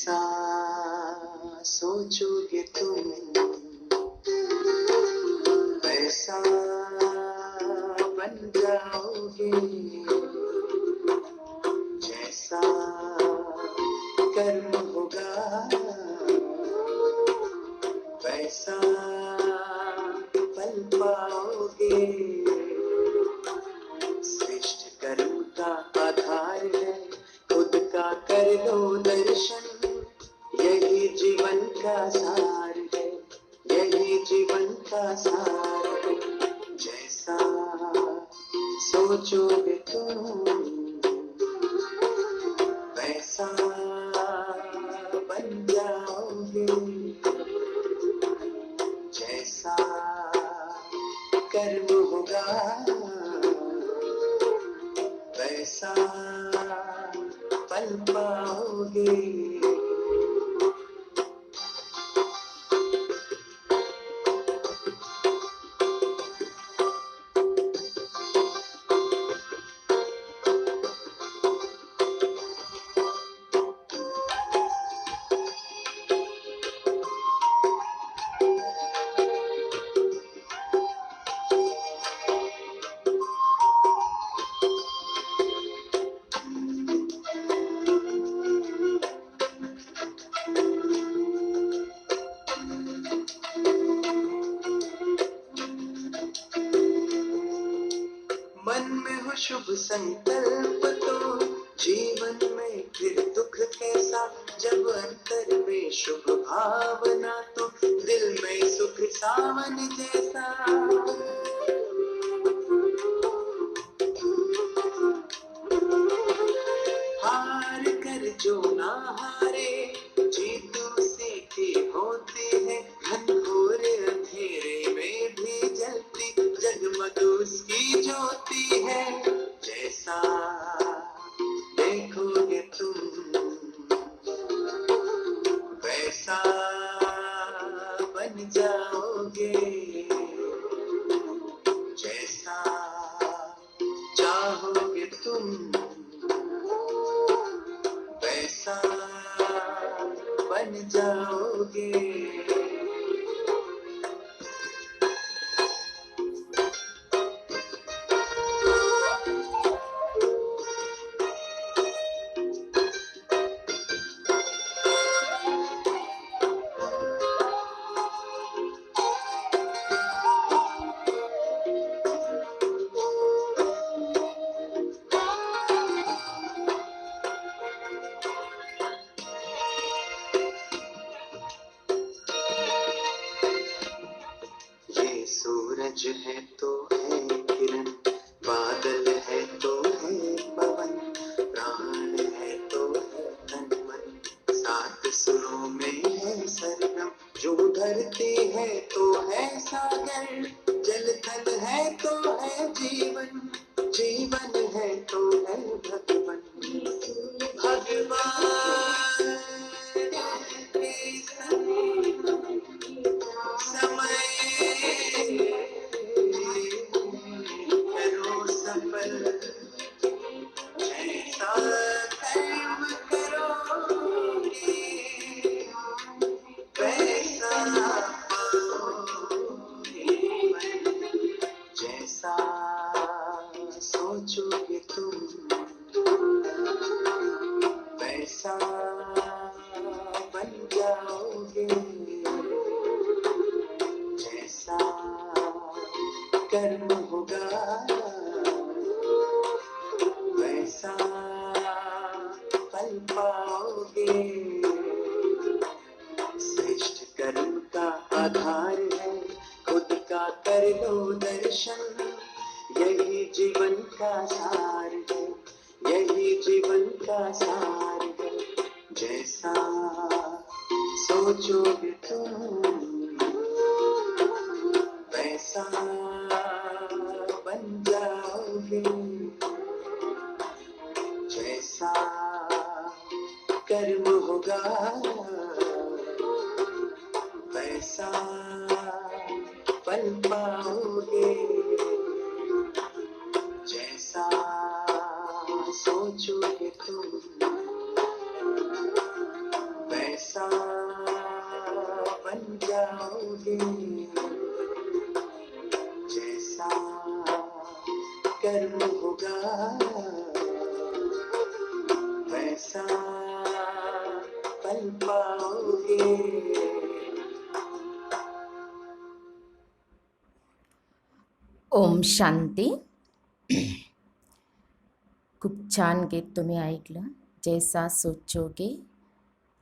जैसा सोचोगे तुम वैसा बन जाओगे, जैसा कर्म होगा वैसा फल पाओगे। श्रेष्ठ कर्म का आधार है खुद का कर लो दर्शन, यही जीवन का सार है, यही जीवन का सार है। जैसा सोचोगे तुम वैसा बन जाओगे, जैसा कर्म होगा वैसा फल पाओगे। मन में हो शुभ संकल्प तो जीवन में फिर दुख कैसा, जब अंतर में शुभ भावना तो दिल में सुख सावन जैसा। हार कर जो ना हारे जीतों से के होते हैं, घनघोर अंधेरे में भी जलती जगमग उसकी ज्योति है। जैसा देखोगे तुम वैसा बन जाओगे, जैसा चाहोगे तुम वैसा बन जाओगे। ये सूरज है तो है किरण, बादल है तो है पवन, प्राण है तो है तन मन, सात सुरों में है सरगम, जो धरती है तो है सागर, जल थल है तो है जीवन, जीवन है तो है भगवन। भगवान के समय करो सफल, जैसा कर्म करोगे वैसा पाओगे। जैसा सोचोगे तुम वैसा बन जाओगे, जैसा कर्म होगा वैसा फल पाओगे। श्रेष्ठ कर्म का आधार है खुद का कर लो दर्शन, यही जीवन का सार है, यही जीवन का सार है। जैसा सोचोगे तुम वैसा बन जाओगे, जैसा कर्म होगा वैसा फल पाओगे। जैसा सोचोगे तुम वैसा बन जाओगे जैसा कर्म होगा वैसा पल पाओगे। ओम शांती. खूप छान गीत तुम्ही ऐकलं. जैसा सोचोगे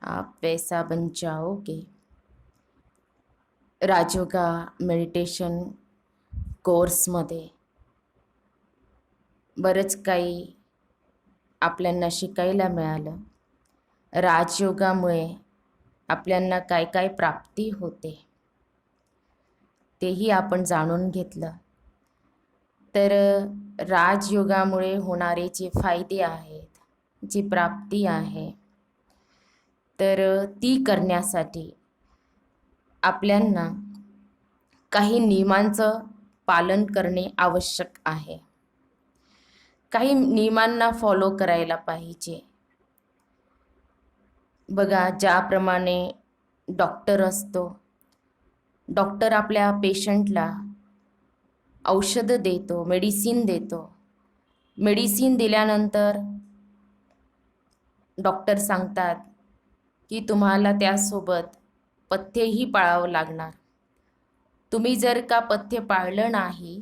आप वैसा बन जाओगे. राजयोगा मेडिटेशन कोर्समध्ये बरंच काही आपल्यांना शिकायला मिळालं. राजयोगामुळे आपल्यांना काय काय प्राप्ती होते तेही आपण जाणून घेतलं. तर राजयोगामुळे होणारे जे फायदे आहेत, जी प्राप्ती आहे, तर ती करण्यासाठी आपल्यांना काही नियमांचं पालन करणे आवश्यक आहे. काही नियमांना फॉलो करायला पाहिजे. बघा, ज्याप्रमाणे डॉक्टर असतो, डॉक्टर आपल्या पेशंटला औषधं देतो, मेडिसिन देतो. मेडिसिन दिल्यानंतर डॉक्टर सांगतात की तुम्हाला त्यासोबत पथ्यही पाळावं लागणार. तुम्ही जर का पथ्य पाळलं नाही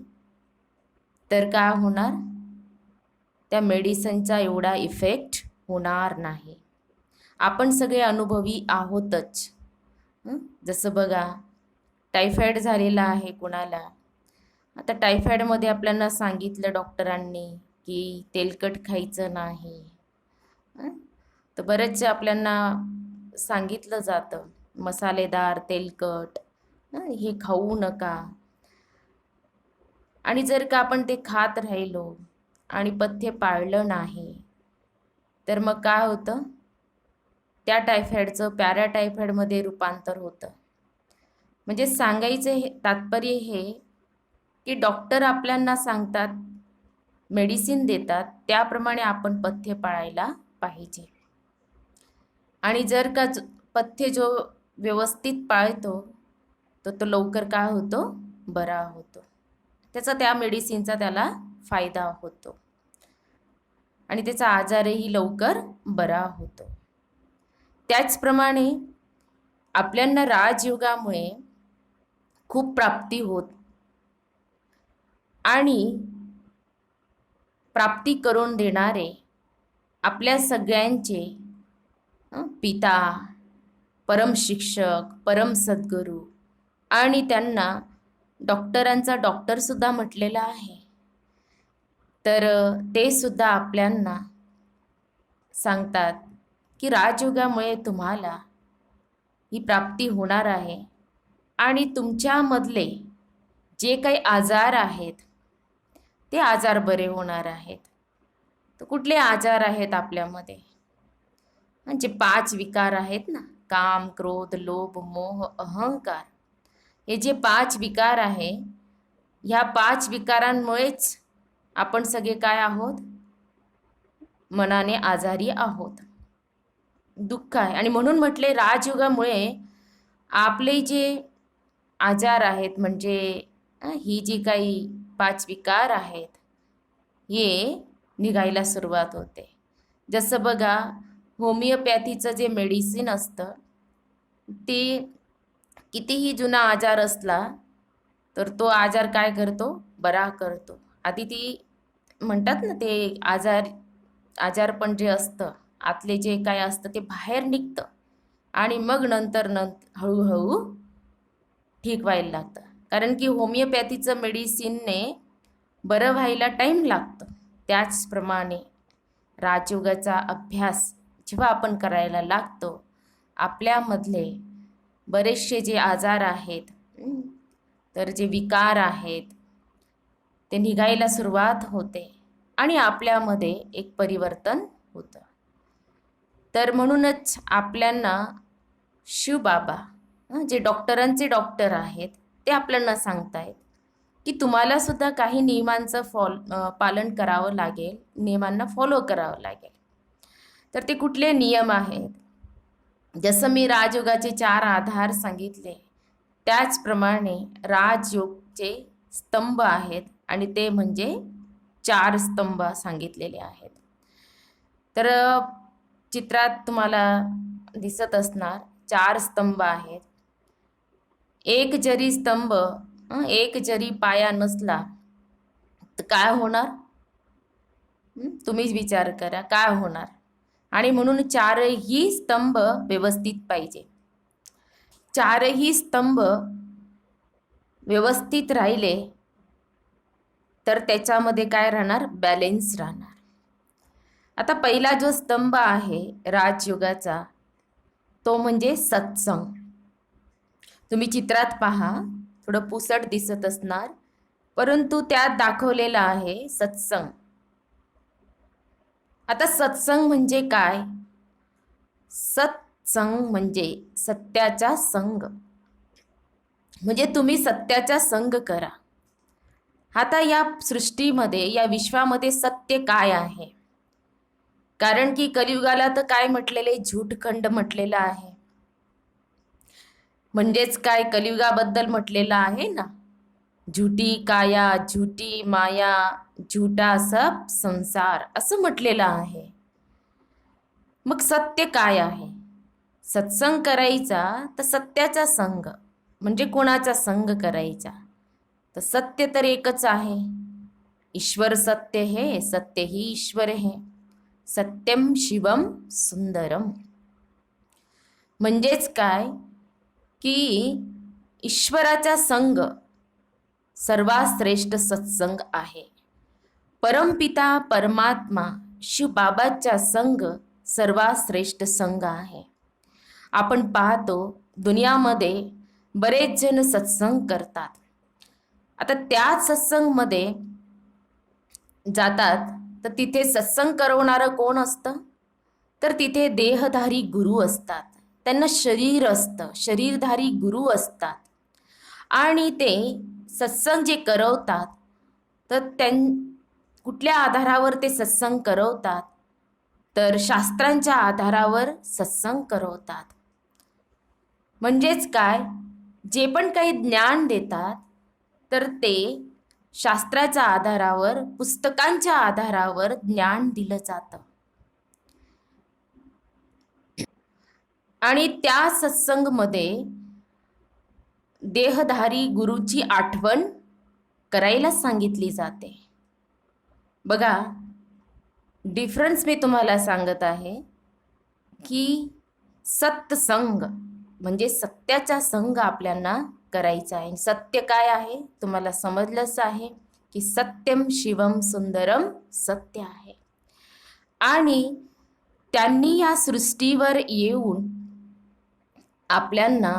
तर काय होणार? त्या मेडिसिनचा एवढा इफेक्ट होणार नाही. आपण सगळे अनुभवी आहोतच. जसं बघा, टायफॉईड झालेला आहे कुणाला. आता टायफॉईडमध्ये आपल्याला सांगितलं डॉक्टरांनी की तेलकट खायचं नाही. तर बरेचसे आपल्याला सांगितलं जातं मसालेदार, तेलकट हे खाऊ नका. आणि जर का आपण ते खात राहिलो आणि पथ्य पाळलं नाही तर मग काय होतं? त्या टायफॉईडचं पॅराटायफॉईडमध्ये रूपांतर होतं. म्हणजे सांगायचं तात्पर्य हे की डॉक्टर आपल्यांना सांगतात, मेडिसिन देतात, त्याप्रमाणे आपण पथ्य पाळायला पाहिजे. आणि जर का पथ्य जो व्यवस्थित पाळतो तो लवकर काय होतो? बरा होतो. त्याचा त्या मेडिसिनचा त्याला फायदा होतो आणि त्याचा आजारही लवकर बरा होतो. त्याचप्रमाणे आपल्यांना राजयोगामुळे खूप प्राप्ती होत आणि प्राप्ती करून देणारे आपल्या सगळ्यांचे पिता, परम शिक्षक, परम सद्गुरू आणि त्यांना डॉक्टरांचा डॉक्टरसुद्धा म्हटलेला आहे. तर ते सुद्धा आपल्यांना सांगतात की राजयोगामुळे तुम्हाला ही प्राप्ती होणार आहे आणि तुमच्यामधले जे काही आजार आहेत ते आजार बरे होणार आहेत. तर कुठले आजार आहेत आपल्यामध्ये? म्हणजे 5 विकार आहेत ना, काम, क्रोध, लोभ, मोह, अहंकार. हे जे 5 विकार आहे, ह्या 5 विकारांमुळेच आपण सगळे काय आहोत? मनाने आजारी आहोत, दुःख आहे. आणि म्हणून म्हटले राजयोगामुळे आपले जे आजार आहेत, म्हणजे ही जी काही 5 विकार आहेत, हे निघायला सुरुवात होते. जसं बघा, होमिओपॅथीचं जे मेडिसिन असतं ते कितीही जुना आजार असला तर तो आजार काय करतो? बरा करतो. आधी ती म्हणतात ना, ते आजारपण जे असतं, आतले जे काय असतं ते बाहेर निघतं आणि मग नंतर हळूहळू ठीक व्हायला लागतं. कारण की होमिओपॅथीचं मेडिसिनने बरं व्हायला टाईम लागतो. त्याचप्रमाणे राजयोगाचा अभ्यास जेव्हा आपण करायला लागतो, आपल्यामधले बरेचसे जे आजार आहेत, तर जे विकार आहेत, ते निघायला सुरुवात होते आणि आपल्यामध्ये एक परिवर्तन होतं. तर म्हणूनच आपल्यांना शिवबाबा, जे डॉक्टरांचे डॉक्टर आहेत, ते आपल्याला सांगतायत की तुम्हाला सुद्धा काही नियमांचं पालन करावं लागेल, नियमांना फॉलो करावं लागेल. तर ते कुठले नियम आहेत? जसं मी राजयोगाचे 4 आधार सांगितले, त्याचप्रमाणे राजयोगचे स्तंभ आहेत आणि ते म्हणजे 4 स्तंभ सांगितलेले आहेत. तर चित्रात तुम्हाला दिसत असणार 4 स्तंभ आहेत. एक जरी स्तंभ, एक जरी पाया नसला तर काय होणार? तुम्हीच विचार करा, काय होणार? आणि म्हणून 4ही स्तंभ व्यवस्थित पाहिजे. 4ही स्तंभ व्यवस्थित राहिले तर त्याच्यामध्ये काय राहणार? बॅलेन्स राहणार. आता पहिला जो स्तंभ आहे राजयोगाचा तो म्हणजे सत्संग. तुम्ही चित्रात पहा, थोडं पुसट दिसत असणार, परंतु त्यात दाखवलेला आहे सत्संग. आता सत्संग म्हणजे काय? सत्संग म्हणजे सत्याचा संग. म्हणजे तुम्ही सत्याचा संग करा. आता या सृष्टीमध्ये, या विश्वामध्ये सत्य काय आहे? कारण की कलियुगाला तर काय म्हटलेले? झूठखंड म्हटलेलं आहे. म्हणजेच काय? कलियुगाबद्दल म्हटलेलं आहे ना, झूठी काया, झूठी माया, झूठा सब संसार, असं म्हटलेलं आहे. मग सत्य काय आहे? सत्संग करायचा तर सत्याचा संग. म्हणजे कोणाचा संग करायचा? तर सत्य तर एकच आहे. ईश्वर सत्य है, सत्य ही ईश्वर है, सत्यम शिवम सुंदरम. म्हणजेच काय की ईश्वराचा संग सर्वात श्रेष्ठ सत्संग आहे. परमपिता परमात्मा शिवबाबाचा संग सर्वात श्रेष्ठ संग आहे. आपण पाहतो दुनियामध्ये बरेच जण सत्संग करतात. आता त्याच सत्संगमध्ये जातात तर तिथे सत्संग करवणारं कोण असतं? तर तिथे देहधारी गुरु असतात. त्यांना शरीर असतं, शरीरधारी गुरु असतात. आणि ते सत्संग जे करवतात तर कुठल्या आधारावर ते सत्संग करवतात? तर शास्त्रांच्या आधारावर सत्संग करवतात. म्हणजेच काय? जे पण काही ज्ञान देतात तर ते शास्त्राच्या आधारावर, पुस्तकांच्या आधारावर ज्ञान दिलं जातं. आणि त्या सत्संगमध्ये देहधारी गुरुची आठवण करायला सांगितली जाते. बघा, डिफरन्स मी तुम्हाला सांगत आहे की सत्संग म्हणजे सत्याचा संग आपल्याला करायचा आहे. सत्य काय आहे तुम्हाला समजलंच आहे की सत्यम शिवम सुंदरम सत्य आहे. आणि त्यांनी या सृष्टीवर येऊन आपल्यांना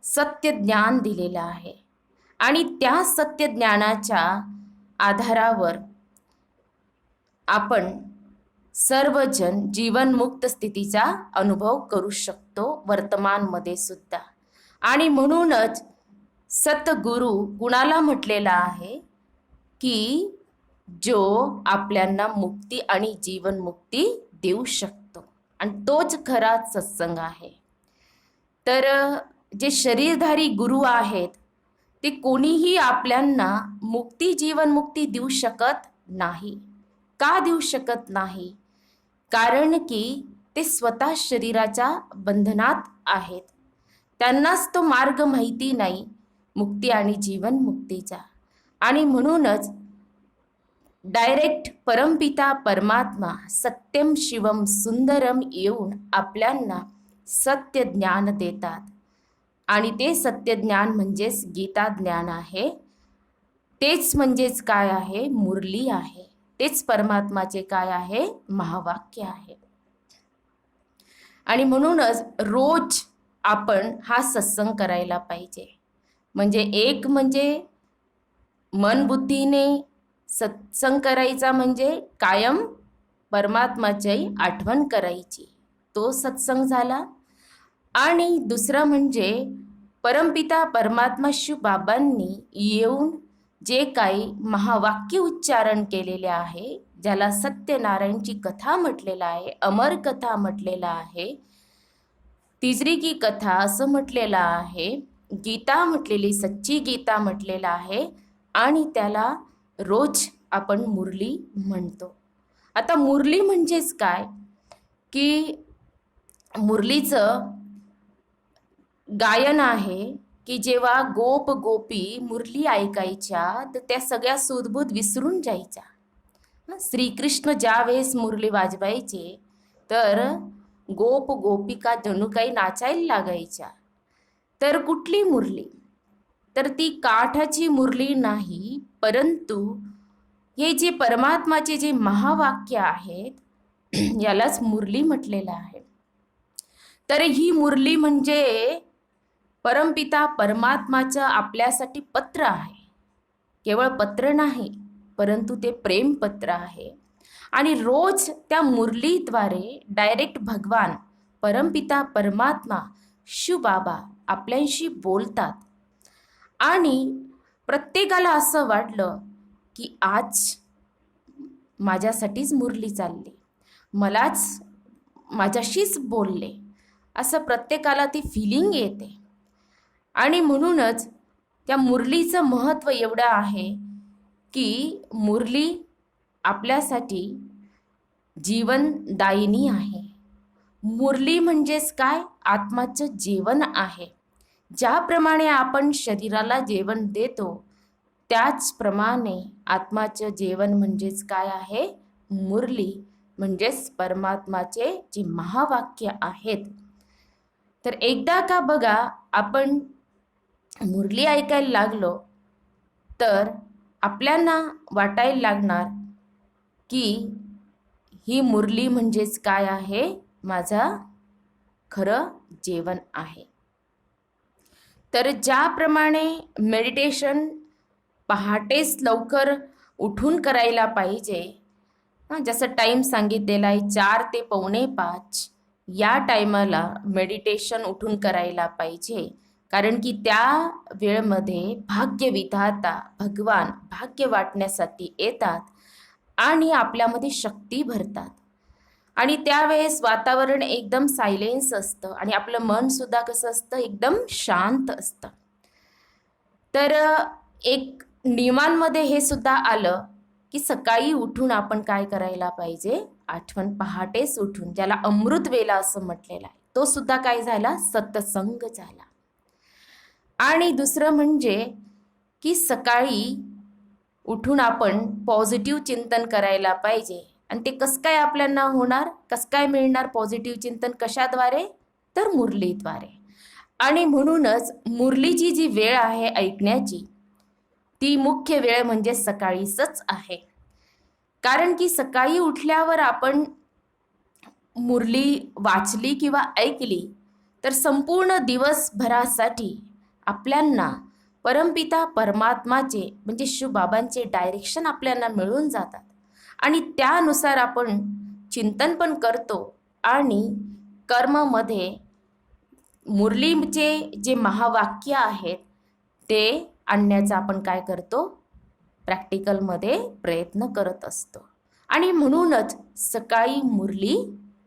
सत्य ज्ञान दिलेलं आहे. आणि त्या सत्य ज्ञानाच्या आधारावर आपण सर्वजण जीवनमुक्त स्थितीचा अनुभव करू शकतो वर्तमानमध्ये सुद्धा. आणि म्हणूनच सतगुरु कुणाला म्हटलेला आहे की जो आपल्यांना मुक्ती आणि जीवनमुक्ती देऊ शकतो. आणि तोच खरा सत्संग आहे. तर जे शरीरधारी गुरु आहेत ते कोणीही आपल्यांना मुक्ती जीवनमुक्ती देऊ शकत नाही. का देऊ शकत नाही? कारण की ते स्वतः शरीराच्या बंधनात आहेत. त्यांनाच तो मार्ग माहिती नाही मुक्ती आणि जीवनमुक्तीचा. आणि म्हणूनच डायरेक्ट परमपिता परमात्मा सत्यम शिवम सुंदरम येऊन आपल्यांना सत्य ज्ञान देतात. आणि ते सत्य ज्ञान म्हणजेच गीता ज्ञान आहे. तेच म्हणजेच काय आहे? मुरली आहे. तेच परमात्माचे काय आहे? महावाक्य आहे. आणि म्हणूनच रोज आपण हा सत्संग करायला पाहिजे. म्हणजे एक म्हणजे मन बुद्धीने सत्संग करायचा, म्हणजे कायम परमात्माची आठवण करायची, तो सत्संग झाला. आणि दुसरं म्हणजे परमपिता परमात्मा शिव बाबांनी येऊन जे काही महावाक्य उच्चारण केलेले आहे, ज्याला सत्यनारायणची कथा म्हटलेलं आहे, अमर कथा म्हटलेलं आहे, तिसरी की कथा असं म्हटलेलं आहे, गीता म्हटलेली, सच्ची गीता म्हटलेला आहे आणि त्याला रोज आपण मुरली म्हणतो. आता मुरली म्हणजेच काय, की मुरलीचं गायन आहे की जेव्हा गोप गोपी मुरली ऐकायच्या तर त्या सगळ्या सूदबूद विसरून जायच्या. श्रीकृष्ण ज्यावेळेस मुरली वाजवायचे तर गोप गोपिका जणू काही नाचायला लागायच्या. तर कुठली मुरली, तर ती काठाची मुरली नाही, परंतु हे जे परमात्माचे जे महावाक्य आहेत यालाच मुरली म्हटलेलं आहे. तर ही मुरली म्हणजे परमपिता परमात्माचं आपल्यासाठी पत्र आहे. केवळ पत्र नाही, परंतु ते प्रेमपत्र आहे. आणि रोज त्या मुरलीद्वारे डायरेक्ट भगवान परमपिता परमात्मा शिवबाबा आपल्याशी बोलतात. आणि प्रत्येकाला असं वाटलं की आज माझ्यासाठीच मुरली चालली, मलाच माझ्याशीच बोलले, असं प्रत्येकाला ती फिलिंग येते. आणि म्हणूनच त्या मुरलीचं महत्त्व एवढं आहे की मुरली आपल्यासाठी जीवनदायिनी आहे. मुरली म्हणजेच काय, आत्माचं जेवण आहे. ज्याप्रमाणे आपण शरीराला जेवण देतो त्याचप्रमाणे आत्माचं जेवण म्हणजेच काय आहे, मुरली म्हणजेच परमात्माचे जे महावाक्य आहेत. तर एकदा का बघा, आपण मुरली ऐकायला लागलो तर आपल्याला वाटायला लागणार की ही मुरली म्हणजेच काय आहे, माझा खरं जेवण आहे. तर ज्याप्रमाणे मेडिटेशन पहाटेच लवकर उठून करायला पाहिजे, जसं टाईम सांगितलेला आहे 4 ते 4:45 या टायमाला मेडिटेशन उठून करायला पाहिजे. कारण की त्या वेळेमध्ये भाग्यविधाता भगवान भाग्य वाटण्यासाठी येतात आणि आपल्यामध्ये शक्ती भरतात. आणि त्यावेळेस वातावरण एकदम सायलेन्स असतं आणि आपलं मन सुद्धा कसं असतं, एकदम शांत असतं. तर एक नियमांमध्ये हे सुद्धा आलं की सकाळी उठून आपण काय करायला पाहिजे, आठवण पहाटेच उठून, ज्याला अमृत वेला असं म्हटलेलं आहे, तो सुद्धा काय झाला, सत्संग झाला. आणि दुसरं म्हणजे की सकाळी उठून आपण पॉझिटिव्ह चिंतन करायला पाहिजे. आणि ते कसं काय आपल्याला होणार, कसं काय मिळणार पॉझिटिव्ह चिंतन, कशाद्वारे, तर मुरलीद्वारे. आणि म्हणूनच मुरलीची जी वेळ आहे ऐकण्याची, ती मुख्य वेळ म्हणजे सकाळीच आहे. कारण की सकाळी उठल्यावर आपण मुरली वाचली किंवा ऐकली तर संपूर्ण दिवसभरासाठी आपल्यांना परमपिता परमात्माचे म्हणजे शिवबाबांचे डायरेक्शन आपल्याला मिळून जातात. आणि त्यानुसार आपण चिंतन पण करतो आणि कर्ममध्ये मुरलीचे जे महावाक्य आहेत ते आणण्याचा आपण काय करतो, प्रॅक्टिकलमध्ये प्रयत्न करत असतो. आणि म्हणूनच सकाळी मुरली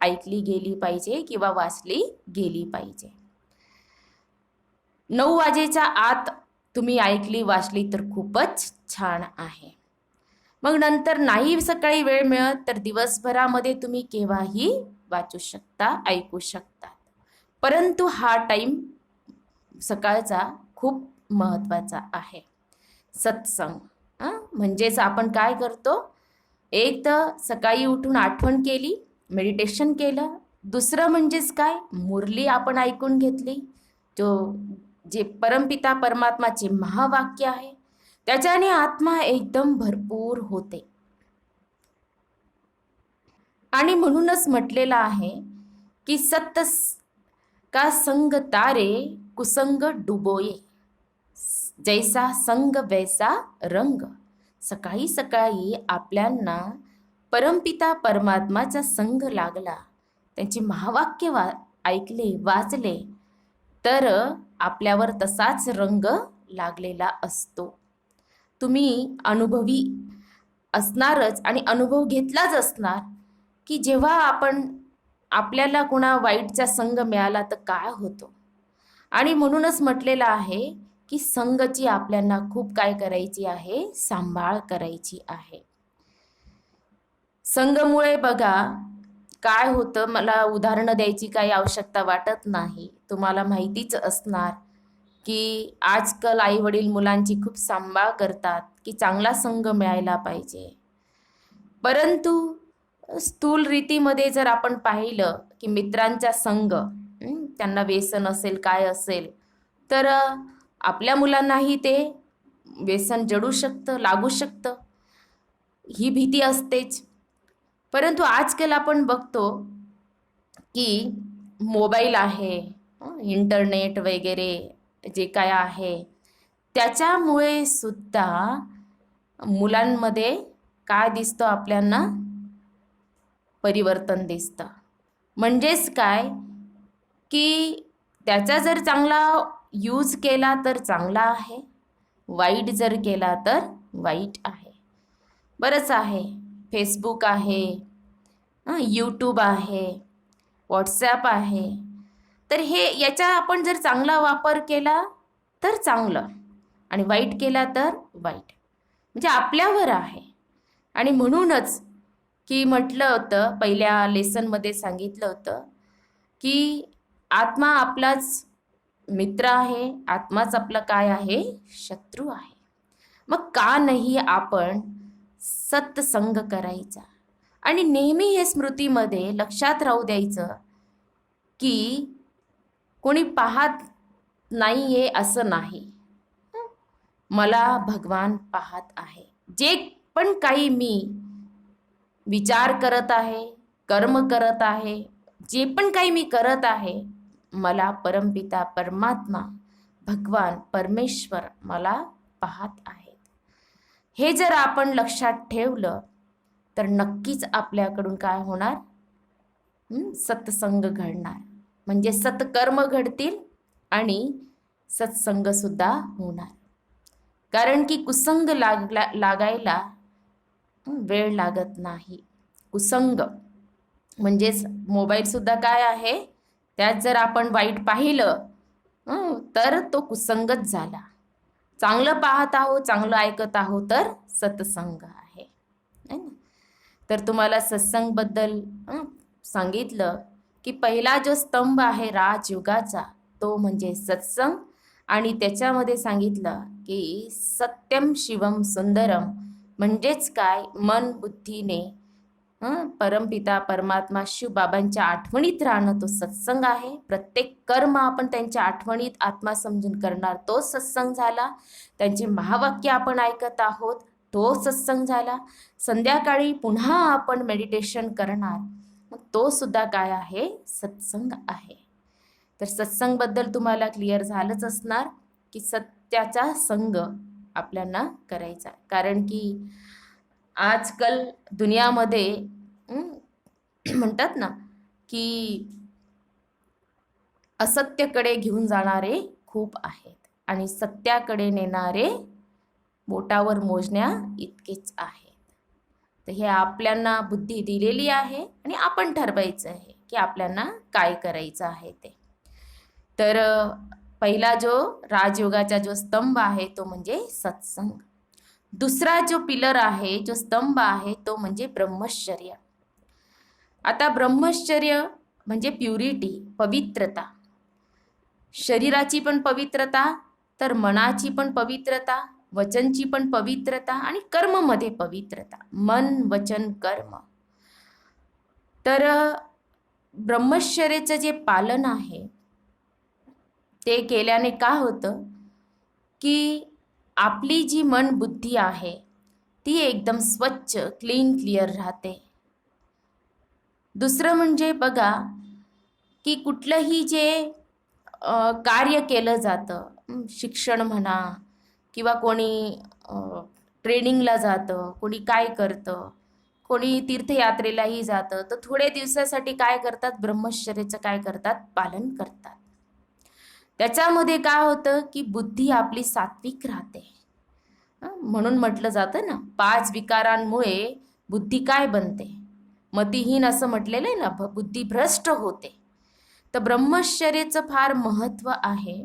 ऐकली गेली पाहिजे किंवा वाचली गेली पाहिजे. 9 वाजेच्या आत तुम्ही ऐकली वाचली तर खूपच छान आहे. मग नंतर नाही सकाळी वेळ मिळत तर दिवसभरामध्ये तुम्ही केव्हाही वाचू शकता, ऐकू शकता. परंतु हा टाईम सकाळचा खूप महत्त्वाचा आहे. सत्संग म्हणजेच आपण काय करतो, एक तर सकाळी उठून आठवण केली, मेडिटेशन केलं. दुसरं म्हणजेच काय, मुरली आपण ऐकून घेतली, जे परमपिता परमात्माचे महावाक्य आहे, त्याच्याने आत्मा एकदम भरपूर होते. आणि म्हणूनच म्हटलेलं आहे की सत्य का संग तारे कुसंग डुबोये, जैसा संग वैसा रंग. सकाळी सकाळी आपल्यांना परमपिता परमात्माचा संग लागला, त्यांचे महावाक्य ऐकले वाचले तर आपल्यावर तसाच रंग लागलेला असतो. तुम्ही अनुभवी असणारच आणि अनुभव घेतलाच असणार की जेव्हा आपण आपल्याला कोणा वाईटचा संग मिळाला तर काय होतो. आणि म्हणूनच म्हटलेलं आहे की संगची आपल्याला खूप काय करायची आहे, सांभाळ करायची आहे. संगमुळे बघा काय होतं, मला उदाहरणं द्यायची काही आवश्यकता वाटत नाही. तुम्हाला माहितीच असणार की आजकाल आई वडील मुलांची खूप सांभाळ करतात की चांगला संग मिळायला पाहिजे. परंतु स्थूल रीतीमध्ये जर आपण पाहिलं की मित्रांचा संग, त्यांना व्यसन असेल काय असेल तर आपल्या मुलांनाही ते व्यसन जडू शकतं, लागू शकतं, ही भीती असतेच. परंतु आजकाल आपण बघतो की मोबाईल आहे, इंटरनेट वगैरे जे काय आहे, त्याच्यामुळे सुद्धा मुलांमध्ये काय दिसतं आपल्याला, परिवर्तन दिसतं. म्हणजेच काय की त्याचा जर चांगला यूज केला तर चांगला आहे, वाईट जर केला तर वाईट आहे. बरंच आहे, फेसबुक आहे, यूट्यूब आहे, व्हॉट्सॲप आहे. तर हे याचा आपण जर चांगला वापर केला तर चांगलं आणि वाईट केला तर वाईट, म्हणजे आपल्यावर आहे. आणि म्हणूनच की म्हटलं होतं, पहिल्या लेसनमध्ये सांगितलं होतं की आत्मा आपलाच मित्र आहे, आत्माच आपला काय आहे, शत्रू आहे. मग का नाही आपण सत्संग करायचा. आणि नेहमी हे स्मृतीमध्ये लक्षात राहू द्यायचं की कोणी पाहत नाहीये असं नाही, मला भगवान पाहत आहे. जे पण काही मी विचार करत आहे, कर्म करत आहे, जे पण काही मी करत आहे, मला परमपिता परमात्मा भगवान परमेश्वर मला पाहत आहेत. हे जर आपण लक्षात ठेवलं तर नक्कीच आपल्याकडून काय होणार, सत्संग घडणार, म्हणजे सत्कर्म घडतील आणि सत्संग सुद्धा होणार. कारण की कुसंग लागायला वेळ लागत नाही. कुसंग म्हणजेच मोबाईल सुद्धा काय आहे, त्यात जर आपण वाईट पाहिलं तर तो कुसंगच झाला. चांगलं पाहत आहोत, चांगलं ऐकत आहोत तर सत्संग आहे ना. तर तुम्हाला सत्संगबद्दल सांगितलं की पहिला जो स्तंभ आहे राजयुगाचा तो म्हणजे सत्संग. आणि त्याच्यामध्ये सांगितलं की सत्यम शिवम सुंदरम, म्हणजेच काय, मन बुद्धीने परमपिता परमात्मा शिव बाबांच्या आठवणीत राहणं तो सत्संग आहे. प्रत्येक कर्म आपण त्यांच्या आठवणीत आत्मा समजून करणार तो सत्संग झाला. त्यांचे महावाक्य आपण ऐकत आहोत तो सत्संग झाला. संध्याकाळी पुन्हा आपण मेडिटेशन करणार, मग तो सुद्धा काय आहे, सत्संग आहे. तर सत्संगबद्दल तुम्हाला क्लिअर झालंच असणार की सत्याचा संग आपल्याला करायचा. कारण की आजकाल दुनियामध्ये म्हणतात ना की असत्याकडे घेऊन जाणारे खूप आहेत आणि सत्याकडे नेणारे बोटावर मोजण्या इतकेच आहेत. तर हे आपल्याला बुद्धी दिलेली आहे आणि आपण ठरवायचं आहे की आपल्याला काय करायचं आहे ते. तर पहिला जो राजयोगाचा जो स्तंभ आहे तो म्हणजे सत्संग. दुसरा जो पिलर आहे, जो स्तंभ आहे तो म्हणजे ब्रह्मचर्य. आता ब्रह्मचर्य म्हणजे प्युरिटी, पवित्रता. शरीराची पण पवित्रता, तर मनाची पण पवित्रता, वचनची पण पवित्रता आणि कर्ममध्ये पवित्रता. मन वचन कर्म. तर ब्रह्मचर्याचं जे पालन आहे ते केल्याने काय होतं की आपली जी मन बुद्धी आहे ती एकदम स्वच्छ, क्लीअर राहते. दुसरं म्हणजे बघा की कुठलंही जे कार्य केलं जातं, शिक्षण म्हणा किंवा कोणी ट्रेनिंगला जातं, कोणी काय करतं, कोणी तीर्थयात्रेलाही जातं, तर थोड्या दिवसासाठी काय करतात, ब्रह्मचर्याचं काय करतात, पालन करतात. त्याच्यामध्ये काय होतं की बुद्धी आपली सात्विक राहते. म्हणून म्हटलं जातं ना, 5 विकारांमुळे बुद्धी काय बनते, मतिहीन असं म्हटलेलं आहे ना, बुद्धी भ्रष्ट होते. तर ब्रह्मचर्याचं फार महत्त्व आहे.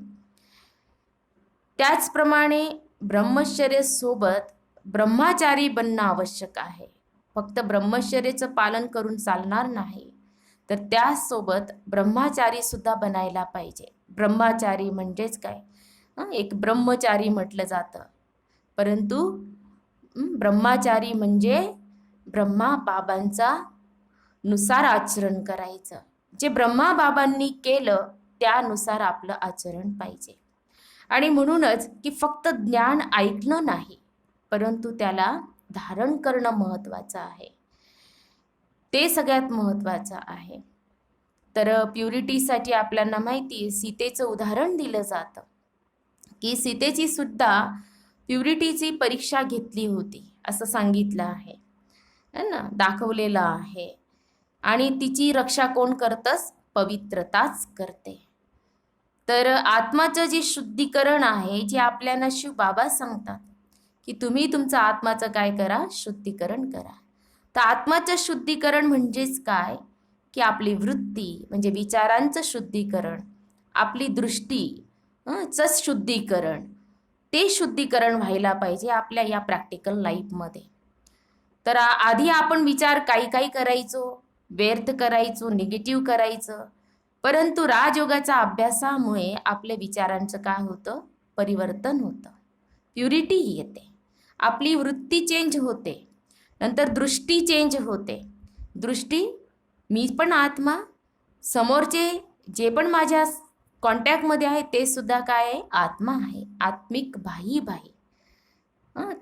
त्याचप्रमाणे ब्रह्मचर्यासोबत ब्रह्मचारी बनणं आवश्यक आहे. फक्त ब्रह्मचर्याचं पालन करून चालणार नाही, तर त्यासोबत ब्रह्मचारी सुद्धा बनायला पाहिजे. ब्रह्मचारी म्हणजेच काय, एक ब्रह्मचारी म्हटलं जातं, परंतु ब्रह्मचारी म्हणजे ब्रह्मा बाबांचा नुसार आचरण करायचं. जे ब्रह्मा बाबांनी केलं त्यानुसार आपलं आचरण पाहिजे. आणि म्हणूनच की फक्त ज्ञान ऐकणं नाही, परंतु त्याला धारण करणं महत्त्वाचं आहे. ते सगळ्यात महत्त्वाचं आहे. तर प्युरिटीसाठी आपल्याला माहिती आहे, सीतेचं उदाहरण दिलं जातं की सीतेची सुद्धा प्युरिटीची परीक्षा घेतली होती असं सांगितलं आहे ना, दाखवलेलं आहे. आणि तिची रक्षा कोण करतंच? पवित्रताच करते. तर आत्माचं जे शुद्धीकरण आहे, जे आपल्याला शिव बाबा सांगतात की तुम्ही तुमचं आत्माचं काय करा? शुद्धीकरण करा. तर आत्माचं शुद्धीकरण म्हणजेच काय की आपली वृत्ती म्हणजे विचारांचं शुद्धीकरण, आपली दृष्टी चं शुद्धीकरण, ते शुद्धीकरण व्हायला पाहिजे आपल्या या प्रॅक्टिकल लाईफमध्ये. तर आधी आपण विचार काही करायचो, व्यर्थ करायचो, निगेटिव्ह करायचं, परंतु राजयोगाच्या अभ्यासामुळे आपल्या विचारांचं काय होतं? परिवर्तन होतं, प्युरिटी येते, आपली वृत्ती चेंज होते, नंतर दृष्टी चेंज होते. दृष्टी, मी पण आत्मा, समोरचे जे पण माझ्या कॉन्टॅक्टमध्ये आहे ते सुद्धा काय आहे? आत्मा आहे, आत्मिक भाई.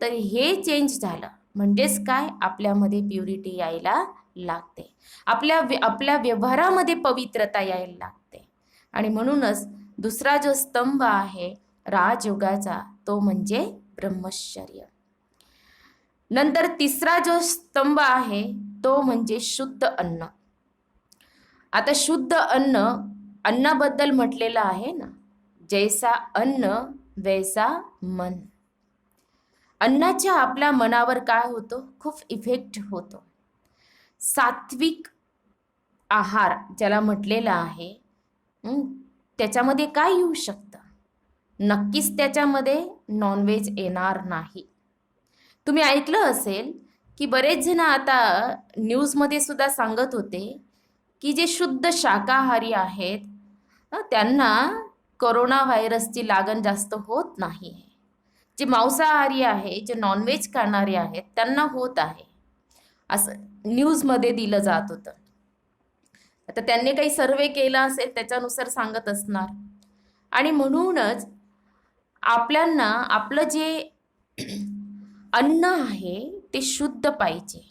तर हे चेंज झालं म्हणजेच काय? आपल्यामध्ये प्युरिटी यायला लागते, आपल्या व्यवहारामध्ये पवित्रता यायला लागते. आणि म्हणूनच दुसरा जो स्तंभ आहे राजयोगाचा तो म्हणजे ब्रह्मचर्य. नंतर तिसरा जो स्तंभ आहे तो म्हणजे शुद्ध अन्न. आता शुद्ध अन्न, अन्नाबद्दल म्हटलेलं आहे ना, जैसा अन्न वैसा मन. अन्नाच्या आपल्या मनावर काय होतो? खूप इफेक्ट होतो. सात्विक आहार ज्याला म्हटलेला आहे, त्याच्यामध्ये काय येऊ शकतं? नक्कीच त्याच्यामध्ये नॉनव्हेज येणार नाही. तुम्ही ऐकलं असेल की बरेच जण आता न्यूजमध्ये सुद्धा सांगत होते की जे शुद्ध शाकाहारी आहेत त्यांना कोरोना व्हायरसची लागण जास्त होत नाही. जे मांसाहारी आहे, जे नॉनव्हेज खाणारे आहेत त्यांना होत आहे, असं न्यूजमध्ये दिलं जात होतं. आता त्यांनी काही सर्वे केला असेल त्याच्यानुसार सांगत असणार. आणि म्हणूनच आपल्याला आपलं जे अन्न आहे ते शुद्ध पाहिजे.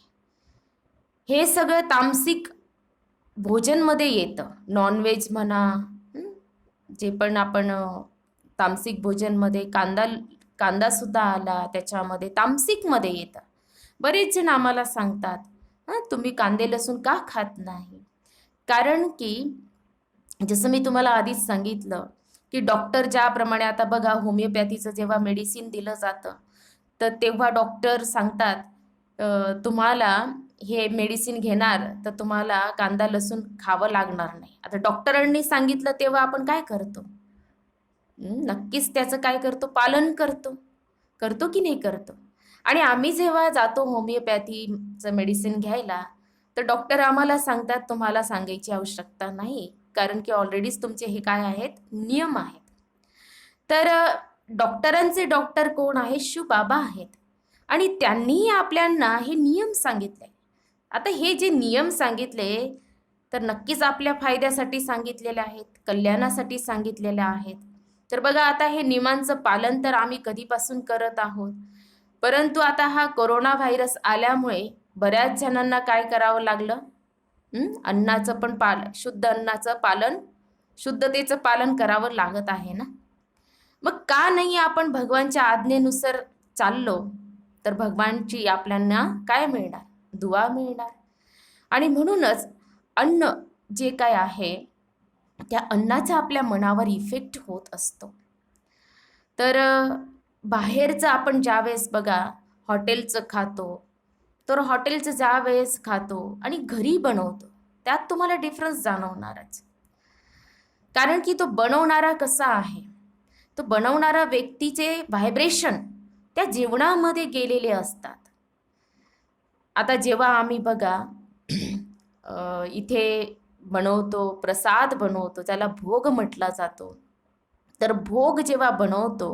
हे सगळं तामसिक भोजनमध्ये येतं, नॉनव्हेज म्हणा, जे पण आपण तामसिक भोजनमध्ये कांदा सुद्धा आला त्याच्यामध्ये, तामसिकमध्ये येतं. बरेच जण आम्हाला सांगतात तुम्ही कांदे लसूण का खात नाही? कारण की जसं मी तुम्हाला आधीच सांगितलं की डॉक्टर ज्याप्रमाणे, आता बघा होमिओपॅथीचं जेव्हा मेडिसिन दिलं जातं तर तेव्हा डॉक्टर सांगतात तुम्हाला हे मेडिसिन घेणार तर तुम्हाला कांदा लसूण खावं लागणार नाही. आता डॉक्टरांनी सांगितलं तेव्हा आपण काय करतो? नक्कीच त्याचं काय करतो? पालन करतो की नाही करतो? आणि आम्ही जेव्हा जातो होमिओपॅथीचं मेडिसिन घ्यायला तर डॉक्टर आम्हाला सांगतात तुम्हाला सांगायची आवश्यकता नाही, कारण की ऑलरेडीच तुमचे हे काय आहेत? नियम आहेत. तर डॉक्टरांचे डॉक्टर कोण आहे? शिव बाबा आहेत. आणि त्यांनीही आपल्यांना हे नियम सांगितले. आता हे जे नियम सांगितले तर नक्कीच आपल्या फायद्यासाठी सांगितलेले आहेत, कल्याणासाठी सांगितलेले आहेत. तर बघा आता हे नियमांचं पालन तर आम्ही कधीपासून करत आहोत, परंतु आता हा कोरोना व्हायरस आल्यामुळे बऱ्याच जणांना काय करावं लागलं? अन्नाचं पण शुद्ध अन्नाचं पालन, शुद्धतेचं पालन करावं लागत आहे ना. मग का नाही आपण भगवानच्या आज्ञेनुसार चाललो तर भगवानची आपल्याला काय मिळणार? दुआ मिळणार. आणि म्हणूनच अन्न जे काय आहे त्या अन्नाचा आपल्या मनावर इफेक्ट होत असतो. तर बाहेरचं आपण ज्यावेळेस बघा हॉटेलचं खातो तर हॉटेलचं ज्या वेळेस खातो आणि घरी बनवतो, त्यात तुम्हाला डिफरन्स जाणवणारच. कारण की तो बनवणारा कसा आहे, तो बनवणारा व्यक्तीचे व्हायब्रेशन त्या जेवणामध्ये गेलेले असतात. आता जेव्हा आम्ही बघा इथे बनवतो, प्रसाद बनवतो, त्याला भोग म्हटला जातो. तर भोग जेव्हा बनवतो,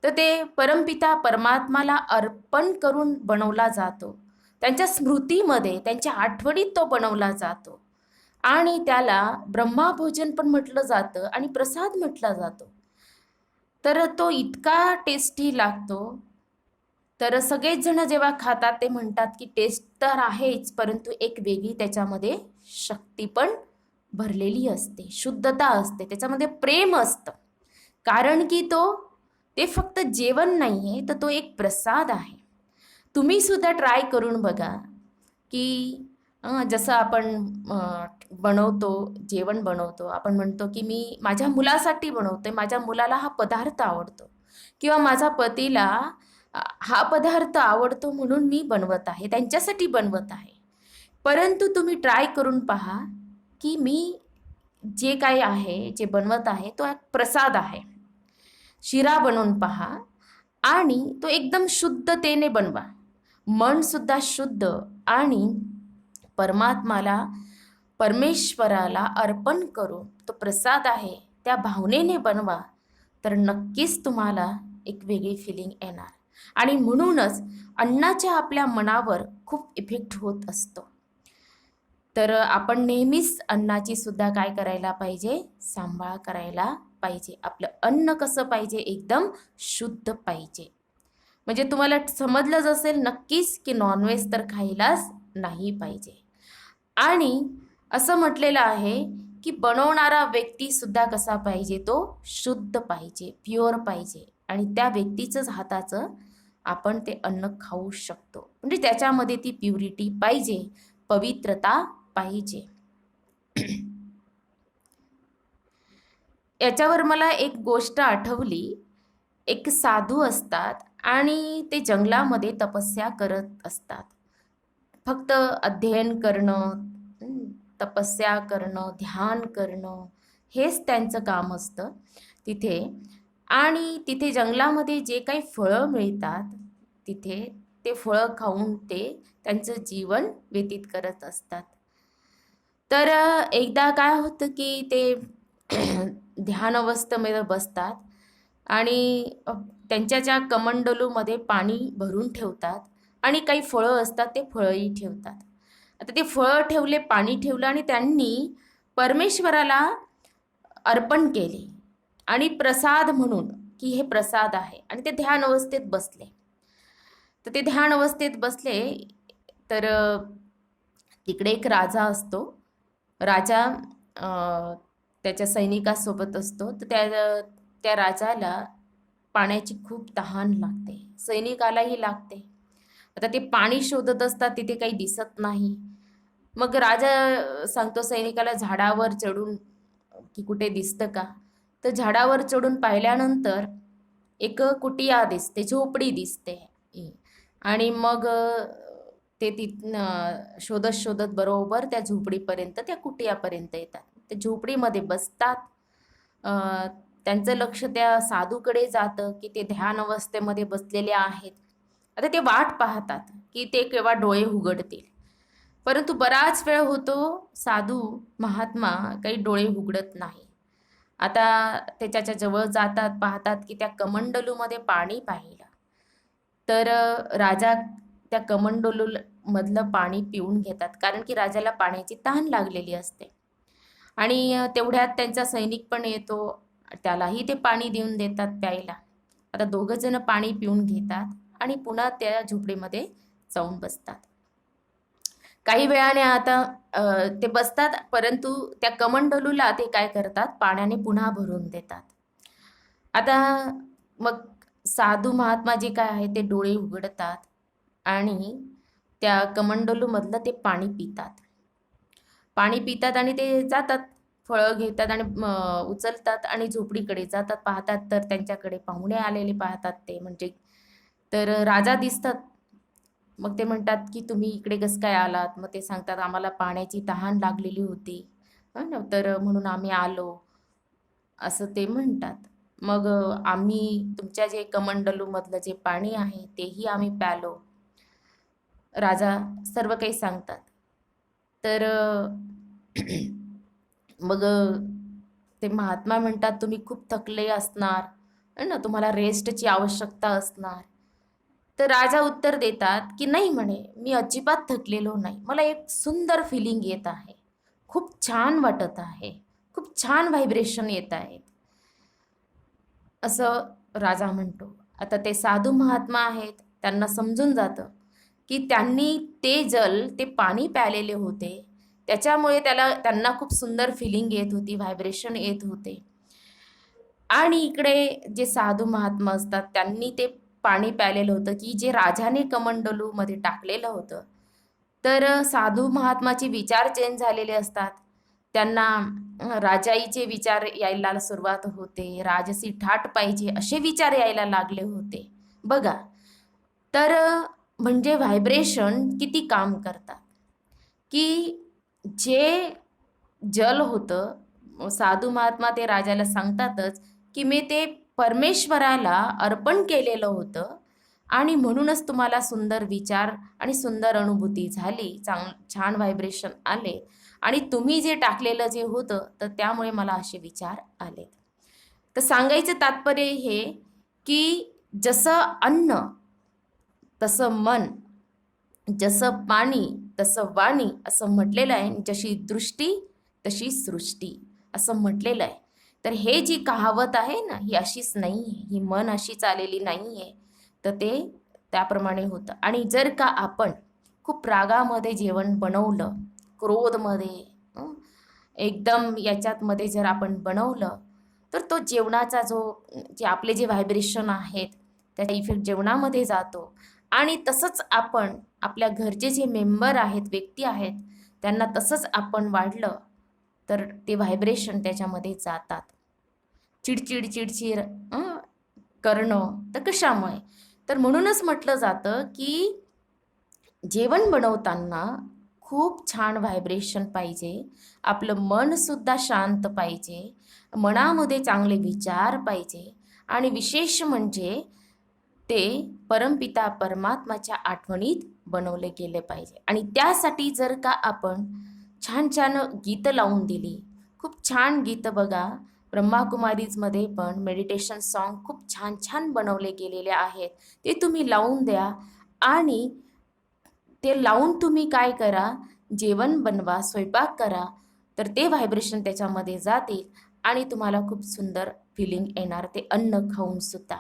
तर ते परमपिता परमात्माला अर्पण करून बनवला जातो. त्यांच्या स्मृतीमध्ये, त्यांच्या आठवणीत तो बनवला जातो. आणि त्याला ब्रह्माभोजन पण म्हटलं जातं आणि प्रसाद म्हटला जातो. तर तो इतका टेस्टी लागतो. तर सगळेच जण जेव्हा खातात ते म्हणतात की टेस्ट तर आहेच, परंतु एक वेगळी त्याच्यामध्ये शक्ती पण भरलेली असते, शुद्धता असते, त्याच्यामध्ये प्रेम असतं. कारण की ते फक्त जेवण नाही आहे, तर तो एक प्रसाद आहे. तुम्ही सुद्धा ट्राय करून बघा की जसं आपण बनवतो, जेवण बनवतो, आपण म्हणतो की मी माझ्या मुलासाठी बनवते, माझ्या मुलाला हा पदार्थ आवडतो, किंवा माझ्या पतीला हा पदार्थ आवडतो म्हणून मी बनवत आहे, त्यांच्यासाठी बनवत आहे. परंतु तुम्ही ट्राय करून पहा की मी जे काही आहे, जे बनवत आहे, तो एक प्रसाद आहे. शिरा बनवून पहा आणि तो एकदम शुद्धतेने बनवा. मनसुद्धा शुद्ध आणि परमात्माला, परमेश्वराला अर्पण करून तो प्रसाद आहे त्या भावनेने बनवा, तर नक्कीच तुम्हाला एक वेगळी फिलिंग येणार. आणि म्हणूनच अन्नाच्या आपल्या मनावर खूप इफेक्ट होत असतो. तर आपण नेहमीच अन्नाची सुद्धा काय करायला पाहिजे, सांभाळ करायला पाहिजे. आपलं अन्न कसं पाहिजे, एकदम शुद्ध पाहिजे. म्हणजे तुम्हाला समजलंच असेल नक्कीच की नॉनव्हेज तर खायलाच नाही पाहिजे. आणि असं म्हटलेलं आहे की बनवणारा व्यक्ती सुद्धा कसा पाहिजे, तो शुद्ध पाहिजे, प्युअर पाहिजे. आणि त्या व्यक्तीचंच हाताचं आपण ते अन्न खाऊ शकतो. म्हणजे त्याच्यामध्ये ती प्युरिटी पाहिजे, पवित्रता पाहिजे. याच्यावर मला एक गोष्ट आठवली. एक साधू असतात आणि ते जंगलामध्ये तपस्या करत असतात. फक्त अध्ययन करणं, तपस्या करणं, ध्यान करणं, हेच त्यांचं काम असतं तिथे. आणि तिथे जंगलामध्ये जे काही फळं मिळतात तिथे, ते फळं खाऊन ते त्यांचं जीवन व्यतीत करत असतात. तर एकदा काय होतं की ते ध्यान अवस्थेमध्ये बसतात आणि त्यांच्या ज्या कमंडलूमध्ये पाणी भरून ठेवतात आणि काही फळं असतात ते फळंही ठेवतात. आता ते फळं ठेवले, पाणी ठेवलं आणि त्यांनी परमेश्वराला अर्पण केले आणि प्रसाद म्हणून की हे प्रसाद आहे, आणि ते ध्यान अवस्थेत बसले. तर ते ध्यान अवस्थेत बसले तर तिकडे एक राजा असतो. राजा त्याच्या सैनिकासोबत असतो. तर त्या राजाला पाण्याची खूप तहान लागते, सैनिकालाही लागते. आता ते पाणी शोधत असतात, तिथे काही दिसत नाही. मग राजा सांगतो सैनिकाला झाडावर चढून की कुठे दिसतं का. तर झाडावर चढून पाहिल्यानंतर एक कुटिया दिसते, झोपडी दिसते. आणि मग ते तिथनं शोधत शोधत बरोबर त्या झोपडीपर्यंत, त्या कुटियापर्यंत येतात. ते झोपडीमध्ये बसतात. त्यांचं लक्ष त्या साधूकडे जातं की ते ध्यान अवस्थेमध्ये बसलेले आहेत. आता ते वाट पाहतात की ते केव्हा डोळे उघडतील. परंतु बराच वेळ होतो, साधू महात्मा काही डोळे उघडत नाही. आता त्याच्या जवळ जातात, पाहतात की त्या कमंडलूमध्ये पाणी पाहिलं. तर राजा त्या कमंडलू मधलं पाणी पिऊन घेतात, कारण की राजाला पाण्याची तहान लागलेली असते. आणि तेवढ्यात त्यांचा सैनिक पण येतो, त्यालाही ते पाणी देऊन देतात प्यायला. आता दोघं जण पाणी पिऊन घेतात आणि पुन्हा त्या झोपडीमध्ये जाऊन बसतात. काही वेळाने आता ते बसतात, परंतु त्या कमंडलूला ते काय करतात, पाण्याने पुन्हा भरून देतात. आता मग साधू महात्मा जे काय आहे ते डोळे उघडतात आणि त्या कमंडलूमधलं ते पाणी पितात. पाणी पितात आणि ते जातात, फळं घेतात आणि उचलतात आणि झोपडीकडे जातात. पाहतात तर त्यांच्याकडे पाहुणे आलेले पाहतात ते, म्हणजे तर राजा दिसतात. मग ते म्हणतात की तुम्ही इकडे कसं काय आलात? मग ते सांगतात आम्हाला पाण्याची तहान लागलेली होती ना, तर म्हणून आम्ही आलो, असं ते म्हणतात. मग आम्ही तुमच्या जे कमंडलूमधलं जे पाणी आहे तेही आम्ही प्यालो. राजा सर्व काही सांगतात. तर मग ते महात्मा म्हणतात तुम्ही खूप थकले असणार है ना, तुम्हाला रेस्टची आवश्यकता असणार. तर राजा उत्तर देतात की नाही म्हणे, मी अजिबात थकलेलो नाही, मला एक सुंदर फिलिंग येत आहे, खूप छान वाटत आहे, खूप छान व्हायब्रेशन येत आहेत, असं राजा म्हणतो. आता ते साधू महात्मा आहेत, त्यांना समजून जातं की त्यांनी ते जल, ते पाणी प्यालेले होते, त्याच्यामुळे त्यांना खूप सुंदर फिलिंग येत होती, व्हायब्रेशन येत होते. आणि इकडे जे साधू महात्मा असतात त्यांनी ते पाणी प्यालेलं होतं की जे राजाने कमंडलूमध्ये टाकलेलं होतं. तर साधू महात्माचे विचार चेंज झालेले असतात. त्यांना राजाईचे विचार यायला सुरुवात होते, राजसी ठाट पाहिजे असे विचार यायला लागले होते. बघा, तर म्हणजे व्हायब्रेशन किती काम करतात, की जे जल होतं, साधू महात्मा ते राजाला सांगतातच की मी ते परमेश्वराला अर्पण केलेलं होतं आणि म्हणूनच तुम्हाला सुंदर विचार आणि सुंदर अनुभूती झाली, छान व्हायब्रेशन आले आणि तुम्ही जे टाकलेलं जे होतं तर त्यामुळे मला असे विचार आले. तर सांगायचं तात्पर्य हे की जसं अन्न तसं मन, जसं पाणी तसं वाणी असं म्हटलेलं आहे. जशी दृष्टी तशी सृष्टी असं म्हटलेलं आहे. तर हे जी कहावत आहे ना, ही अशीच नाही आहे, ही मन अशीच आलेली नाही आहे. तर ते त्याप्रमाणे होतं. आणि जर का आपण खूप रागामध्ये जेवण बनवलं, क्रोधमध्ये एकदम याच्यातमध्ये जर आपण बनवलं, तर तो जेवणाचा जे आपले जे व्हायब्रेशन आहेत त्याचा इफेक्ट जेवणामध्ये जातो. आणि तसंच आपण आपल्या घरचे जे मेंबर आहेत, व्यक्ती आहेत, त्यांना तसंच आपण वाढलं तर ते व्हायब्रेशन त्याच्यामध्ये जातात. चिडचिड चिडचिड करणं तर कशामुळे? तर म्हणूनच म्हटलं जातं की जेवण बनवताना खूप छान व्हायब्रेशन पाहिजे, आपलं मनसुद्धा शांत पाहिजे, मनामध्ये चांगले विचार पाहिजे आणि विशेष म्हणजे ते परमपिता परमात्माच्या आठवणीत बनवले गेले पाहिजे. आणि त्यासाठी जर का आपण छान छान गीतं लावून दिली, खूप छान गीतं बघा, ब्रह्माकुमारीजमध्ये पण मेडिटेशन सॉन्ग खूप छान छान बनवले गेलेले आहेत, ते तुम्ही लावून द्या. आणि ते लावून तुम्ही काय करा, जेवण बनवा, स्वयंपाक करा, तर ते व्हायब्रेशन त्याच्यामध्ये जातील आणि तुम्हाला खूप सुंदर फिलिंग येणार ते अन्न खाऊन सुद्धा.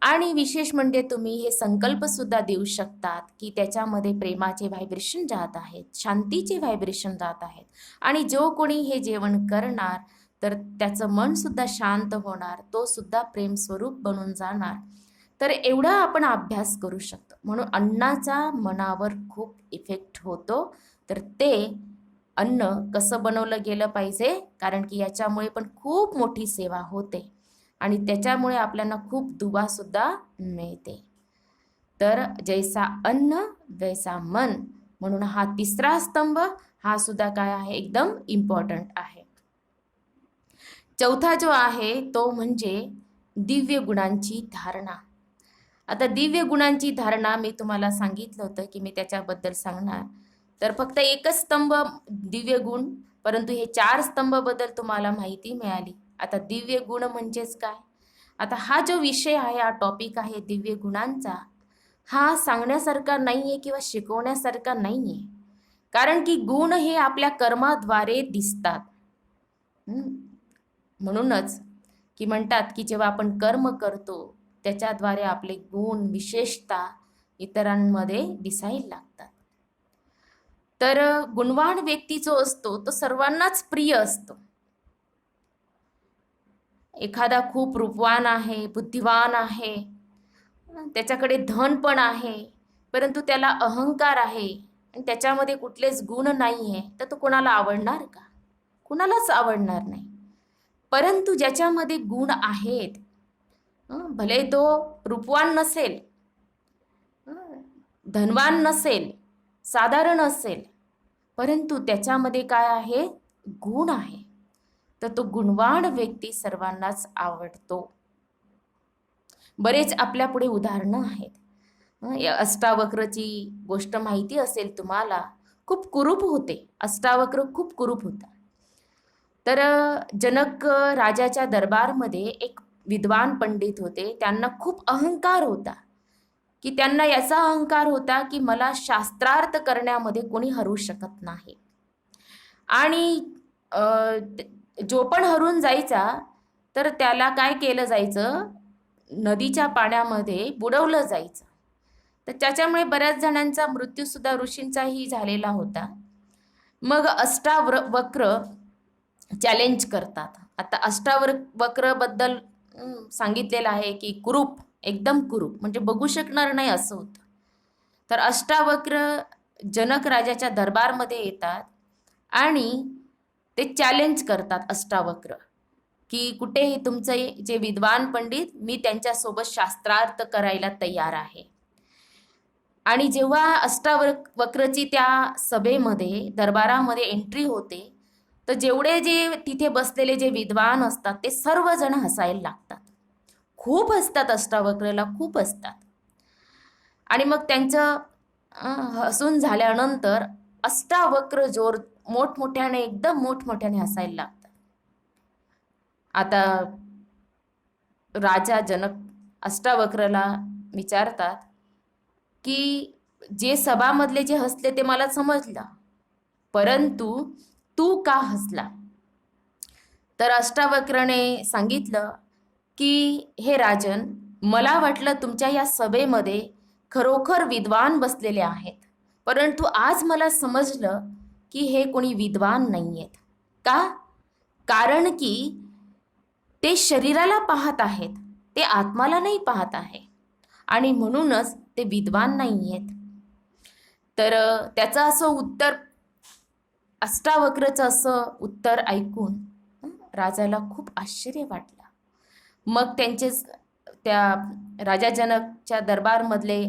आणि विशेष म्हणजे तुम्ही हे संकल्पसुद्धा देऊ शकतात की त्याच्यामध्ये प्रेमाचे व्हायब्रेशन जात आहेत, शांतीचे व्हायब्रेशन जात आहेत आणि जो कोणी हे जेवण करणार तर त्याचं मनसुद्धा शांत होणार, तो सुद्धा प्रेमस्वरूप बनून जाणार. तर एवढा आपण अभ्यास करू शकतो. म्हणून अन्नाचा मनावर खूप इफेक्ट होतो. तर ते अन्न कसं बनवलं गेलं पाहिजे, कारण की याच्यामुळे पण खूप मोठी सेवा होते आणि त्याच्यामुळे आपल्याला खूप दुवासुद्धा मिळते. तर जैसा अन्न वैसा मन, म्हणून हा तिसरा स्तंभ हा सुद्धा काय आहे, एकदम इम्पॉर्टंट आहे. चौथा जो आहे तो म्हणजे दिव्य गुणांची धारणा. आता दिव्य गुणांची धारणा मी तुम्हाला सांगितलं होतं की मी त्याच्याबद्दल सांगणार. तर फक्त एकच स्तंभ दिव्य गुण, परंतु हे 4 स्तंभबद्दल तुम्हाला माहिती मिळाली. आता दिव्य गुण म्हणजेच काय? आता हा जो विषय आहे, हा टॉपिक आहे दिव्य गुणांचा, हा सांगण्यासारखा नाही आहे किंवा शिकवण्यासारखा नाही आहे. कारण की गुण हे आपल्या कर्माद्वारे दिसतात. म्हणूनच की म्हणतात की जेव्हा आपण कर्म करतो त्याच्याद्वारे आपले गुण विशेषता इतरांमध्ये दिसायला लागतात. तर गुणवान व्यक्ती जो असतो तो सर्वांनाच प्रिय असतो. एखादा खूप रूपवान आहे, बुद्धिवान आहे, त्याच्याकडे धन पण आहे, परंतु त्याला अहंकार आहे आणि त्याच्यामध्ये कुठलेच गुण नाही आहे, तर तो कोणाला आवडणार का? कुणालाच आवडणार नाही. परंतु ज्याच्यामध्ये गुण आहेत, भले तो रूपवान नसेल, धनवान नसेल, साधारण असेल, परंतु त्याच्यामध्ये काय आहे? गुण आहे. तर तो गुणवान व्यक्ती सर्वांनाच आवडतो. बरेच आपल्या पुढे उदाहरणं आहेत. या अष्टावक्रची गोष्ट माहिती असेल तुम्हाला. खूप कुरूप होते. अष्टावक्र खूप कुरूप होता. तर जनक राजाच्या दरबारमध्ये एक विद्वान पंडित होते. त्यांना खूप अहंकार होता, की त्यांना याचा अहंकार होता की मला शास्त्रार्थ करण्यामध्ये कोणी हरू शकत नाही. आणि जो पण हरून जायचा तर त्याला काय केलं जायचं? नदीच्या पाण्यामध्ये बुडवलं जायचं. तर त्याच्यामुळे बऱ्याच जणांचा मृत्यूसुद्धा ऋषींचाही झालेला होता. मग अष्टावक्र चॅलेंज करतात. आता अष्टावक्रबद्दल सांगितलेलं आहे की कुरूप, एकदम कुरूप, म्हणजे बघू शकणार नाही असं होतं. तर अष्टावक्र जनक राजाच्या दरबारमध्ये येतात आणि ते चॅलेंज करतात अष्टावक्र, की कुठेही तुमचे जे विद्वान पंडित, मी त्यांच्यासोबत शास्त्रार्थ करायला तयार आहे. आणि जेव्हा अष्टावक्रची त्या सभेमध्ये, दरबारामध्ये एंट्री होते, तर जेवढे जे तिथे बसलेले जे विद्वान असतात ते सर्वजण हसायला लागतात. खूप हसतात, अष्टावक्रला खूप हसतात. आणि मग त्यांचं हसून झाल्यानंतर अष्टावक्र मोठमोठ्याने, एकदम मोठमोठ्याने हसायला लागतात. आता राजा जनक अष्टावक्रला विचारतात की जे सभामधले जे हसले ते मला समजलं, परंतु तू का हसला? तर अष्टावक्रने सांगितलं की हे राजन, मला वाटलं तुमच्या या सभेमध्ये खरोखर विद्वान बसलेले आहेत, परंतु आज मला समजलं की हे कोणी विद्वान नाही आहेत. का? कारण की ते शरीराला पाहत आहेत, ते आत्माला नाही पाहत आहे, आणि म्हणूनच ते विद्वान नाही आहेत. तर त्याचं असं उत्तर, अष्टावक्रचं असं उत्तर ऐकून राजाला खूप आश्चर्य वाटलं. मग त्या राजा जनकच्या दरबारमधले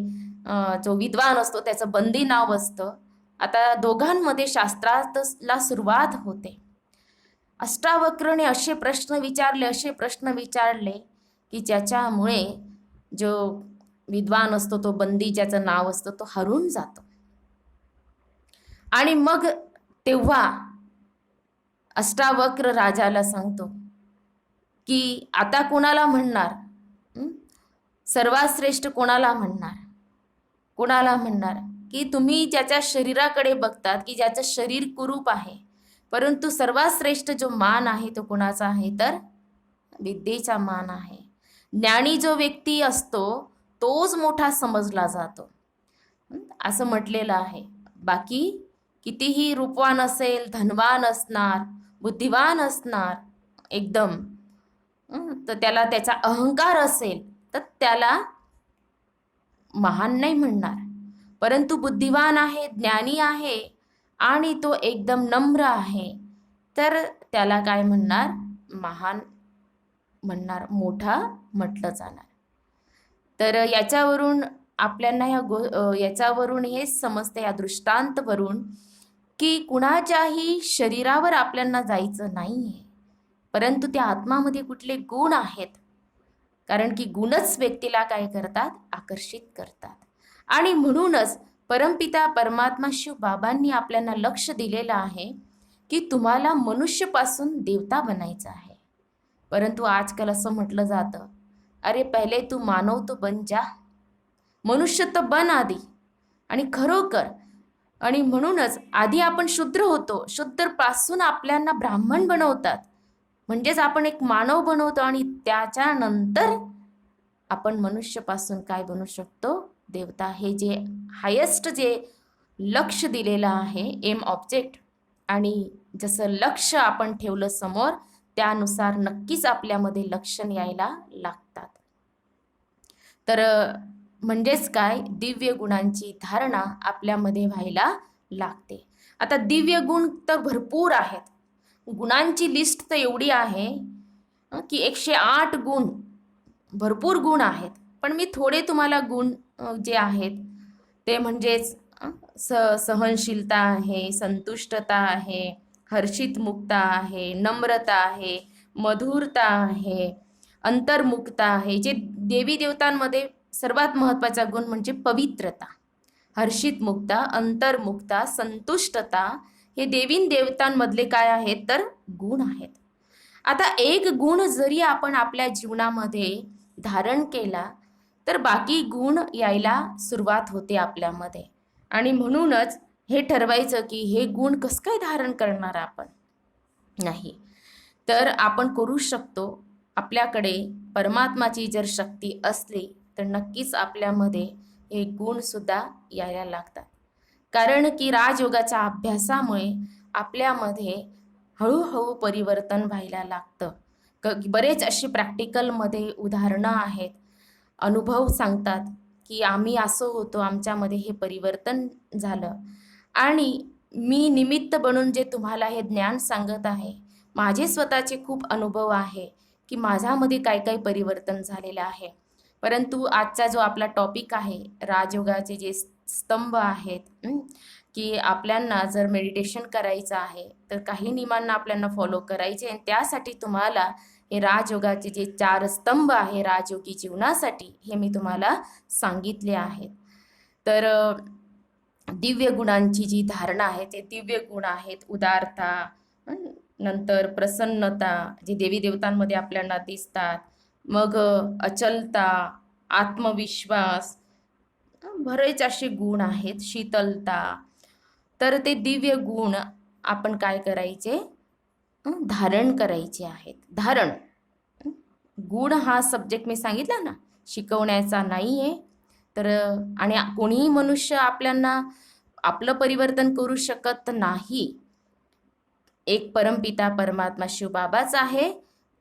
जो विद्वान असतो त्याचं बंदी नाव असतं. आता दोघांमध्ये शास्त्रार्थला सुरुवात होते. अष्टावक्रने असे प्रश्न विचारले की ज्याच्यामुळे जो विद्वान असतो, तो बंदी ज्याचं नाव असतं, तो हरून जातो. आणि मग तेव्हा अष्टावक्र राजाला सांगतो की आता कोणाला म्हणणार? सर्वात श्रेष्ठ कोणाला म्हणणार? की तुम्ही ज्याच्या शरीराकडे बघतात, की ज्याचं शरीर कुरूप आहे, परंतु सर्वात श्रेष्ठ जो मान आहे तो कोणाचा आहे? तर विद्येचा मान आहे. ज्ञानी जो व्यक्ती असतो तोच मोठा समजला जातो, असं म्हटलेलं आहे. बाकी कितीही रूपवान असेल, धनवान असणार, बुद्धिवान असणार एकदम, तर त्याला त्याचा अहंकार असेल तर त्याला महान नाही म्हणणार. परंतु बुद्धिवान आहे, ज्ञानी आहे आणि तो एकदम नम्र आहे, तर त्याला काय म्हणणार? महान म्हणणार, मोठा म्हटलं जाणार. तर याच्यावरून आपल्याला याच्यावरून हेच समजतं, या दृष्टांतवरून, की कुणाच्याही शरीरावर आपल्याला जायचं नाही आहे, परंतु त्या आत्मामध्ये कुठले गुण आहेत. कारण की गुणच व्यक्तीला काय करतात? आकर्षित करतात. आणि म्हणूनच परमपिता परमात्मा शिव बाबांनी आपल्याला लक्ष दिलेलं आहे की तुम्हाला मनुष्यपासून देवता बनायचं आहे. परंतु आजकाल असं म्हटलं जातं, अरे पहिले तू मानव तो बन जा, मनुष्य तर बन आधी. आणि खरोखर, आणि म्हणूनच आधी आपण शूद्र होतो, शूद्रपासून आपल्याला ब्राह्मण बनवतात, म्हणजेच आपण एक मानव बनवतो, आणि त्याच्यानंतर आपण मनुष्यपासून काय बनू शकतो? देवता. हे जे हायेस्ट जे लक्ष दिलेलं आहे, एम ऑब्जेक्ट, आणि जसं लक्ष आपण ठेवलं समोर त्यानुसार नक्कीच आपल्यामध्ये लक्षण यायला लागतात. तर म्हणजेच काय? दिव्य गुणांची धारणा आपल्यामध्ये व्हायला लागते. आता दिव्य गुण तर भरपूर आहेत, गुणांची लिस्ट तर एवढी आहे की 108 भरपूर गुण आहेत. पण मी थोडे तुम्हाला गुण जे आहेत ते म्हणजेच सहनशीलता आहे, संतुष्टता आहे, हर्षित मुक्ता आहे, नम्रता आहे, मधुरता आहे, अंतर्मुक्ता आहे. जे देवी देवतांमध्ये सर्वात महत्त्वाचा गुण म्हणजे पवित्रता. हर्षित मुक्ता, अंतर्मुक्ता, संतुष्टता हे देवीन देवतांमधले काय आहेत तर गुण आहेत. आता एक गुण जरी आपण आपल्या जीवनामध्ये धारण केला तर बाकी गुण यायला सुरुवात होते आपल्यामध्ये. आणि म्हणूनच हे ठरवायचं की हे गुण कसं काय धारण करणार आपण नाही, तर आपण करू शकतो. आपल्याकडे परमात्माची जर शक्ती असली तर नक्कीच आपल्यामध्ये हे गुणसुद्धा यायला लागतात. कारण की राजयोगाच्या अभ्यासामुळे आपल्यामध्ये हळूहळू परिवर्तन व्हायला लागतं. बरेच असे प्रॅक्टिकलमध्ये उदाहरणं आहेत, अनुभव सांगतात की आम्ही असं होतो, आमच्यामध्ये हे परिवर्तन झालं. आणि मी निमित्त बनून जे तुम्हाला हे ज्ञान सांगत आहे, माझे स्वतःचे खूप अनुभव आहे की माझ्यामध्ये काय काय परिवर्तन झालेलं आहे. परंतु आजचा जो आपला टॉपिक आहे, राजयोगाचे जे स्तंभ आहेत, की आपल्यांना जर मेडिटेशन करायचं आहे तर काही नियमांना आपल्याला फॉलो करायचे. आणि त्यासाठी तुम्हाला हे राजयोगाचे जे 4 स्तंभ आहे राजयोगी जीवनासाठी, हे मी तुम्हाला सांगितले आहेत. तर दिव्य गुणांची जी धारणा आहे ते दिव्य गुण आहेत उदारता, नंतर प्रसन्नता जे देवी देवतांमध्ये आपल्याला दिसतात, मग अचलता, आत्मविश्वास, बरेच असे गुण आहेत, शीतलता. तर ते दिव्य गुण आपण काय करायचे धारण करायचे आहेत. धारण, गुण हा सब्जेक्ट मी सांगितला ना, शिकवण्याचा नाही आहे. तर आणि कोणीही मनुष्य आपल्याला आपलं परिवर्तन करू शकत नाही. एक परमपिता परमात्मा शिवबाबाच आहे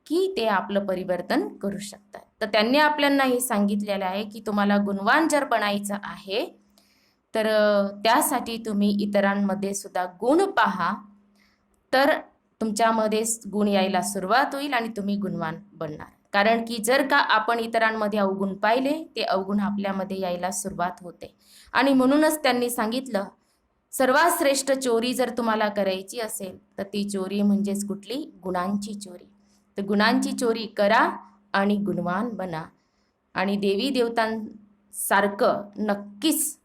की ते आपलं परिवर्तन करू शकतात. तर त्यांनी आपल्याला हे सांगितलेलं आहे की तुम्हाला गुणवान जर बनायचं आहे तर त्यासाठी तुम्ही इतरांमध्ये सुद्धा गुण पहा, तर तुमच्यामध्ये गुण यायला सुरुवात होईल आणि तुम्ही गुणवान बनणार. कारण की जर का आपण इतरांमध्ये अवगुण पाहिले, ते अवगुण आपल्यामध्ये यायला सुरुवात होते. आणि म्हणूनच त्यांनी सांगितलं, सर्वात श्रेष्ठ चोरी जर तुम्हाला करायची असेल तर ती चोरी म्हणजेच कुठली, गुणांची चोरी. तर गुणांची चोरी करा आणि गुणवान बना. आणि देवी देवतांसारखं नक्कीच